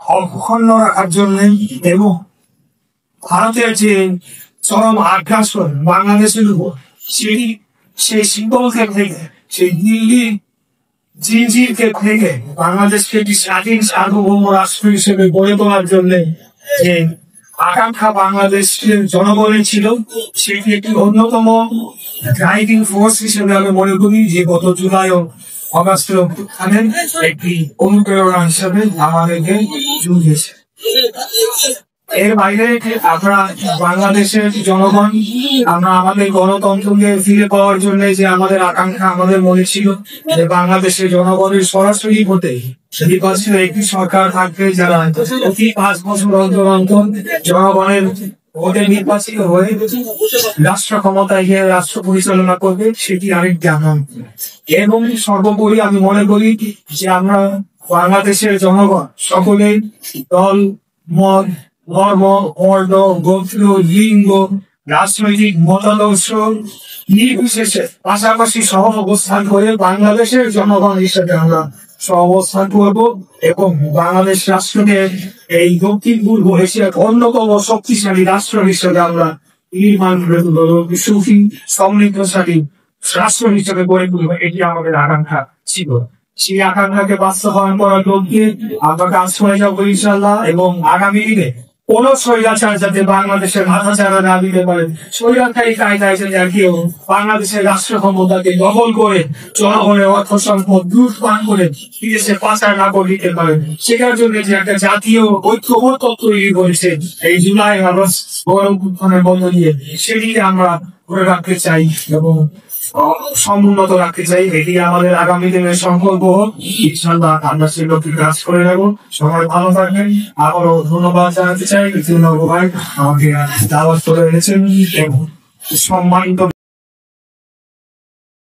অক্ষুণ্ণ রাখার জন্য এবং ভারতের যে চরম আগ্রাসন বাংলাদেশের উপর সেই শীতলকে থেকে সেই দিল্লি জিনজিরকে থেকে বাংলাদেশকে একটি স্বাধীন সার্বভৌম রাষ্ট্র হিসেবে গড়ে তোলার জন্য যে আকাঙ্ক্ষা বাংলাদেশের জনগণের ছিল সেটি একটি অন্যতম ড্রাইভিং ফোর্স হিসেবে আমি মনে করি যে গত জুলাই ও অগাস্টের অভ্যুত্থানের একটি অনুপ্রেরণা হিসেবে আমাদেরকে জুগিয়েছে। এর বাইরে আমরা বাংলাদেশের জনগণ আমরা আমাদের গণতন্ত্রকে ফিরে পাওয়ার জন্য যে আমাদের আকাঙ্ক্ষা আমাদের মনে ছিল যে বাংলাদেশের জনগণের সরাসরি ভোটে নির্বাচিত একটি সরকার থাকবে যারা প্রতি 5 বছর অন্তর অন্তর জনগণের ভোটে নির্বাচিত হয়ে রাষ্ট্র ক্ষমতায় গিয়ে রাষ্ট্র পরিচালনা করবে সেটি আরেকটি আকাঙ্ক্ষা। এবং সর্বোপরি আমি মনে করি যে আমরা বাংলাদেশের জনগণ সকলে দল মত ধর্ম বর্ণ গোত্র লিঙ্গ রাজনৈতিক মতাদর্শ নির্বিশেষে পাশাপাশি সহ অবস্থান করে বাংলাদেশের জনগণ হিসেবে আমরা সহ অবস্থান করব এবং বাংলাদেশ রাষ্ট্রকে এই দক্ষিণ পূর্ব এশিয়ার অন্যতম শক্তিশালী রাষ্ট্র হিসেবে আমরা নির্মাণ করে তুলব, সুখী সমৃদ্ধশালী রাষ্ট্র হিসেবে গড়ে তুলব। এটি আমাদের আকাঙ্ক্ষা ছিল। সেই আকাঙ্ক্ষাকে বাস্তবায়ন করার লক্ষ্যে আমরা কাজ করে যাবো ইনশাল্লাহ। এবং আগামী দিনে কোন স্বৈরাচার যাতে বাংলাদেশের মাথা চাড়া না দিতে পারে, স্বৈরাচারী কায়দায় যে কেউ বাংলাদেশের রাষ্ট্র ক্ষমতাকে দখল করে জনগণের অর্থ সম্পদ লুটপাট করে বিদেশে পাচার না করে দিতে পারে, সেটার জন্য যে একটা জাতীয় ঐক্যবদ্ধ তৈরি করেছে এই জুলাই আগস্ট গণঅভ্যুত্থানের মধ্য দিয়ে, সেটিকে আমরা ধরে রাখতে চাই এবং সমুন্নত রাখতে চাই। এটি আমাদের আগামী দিনের সংকল্প হোক। ইনশাআল্লাহ আমরা সেই লক্ষ্যে কাজ করে যাব। সবাই ভালো থাকবেন। আবারও ধন্যবাদ জানাতে চাই ভাই আমাকে দাওয়াত করে এনেছেন এবং সম্মানিত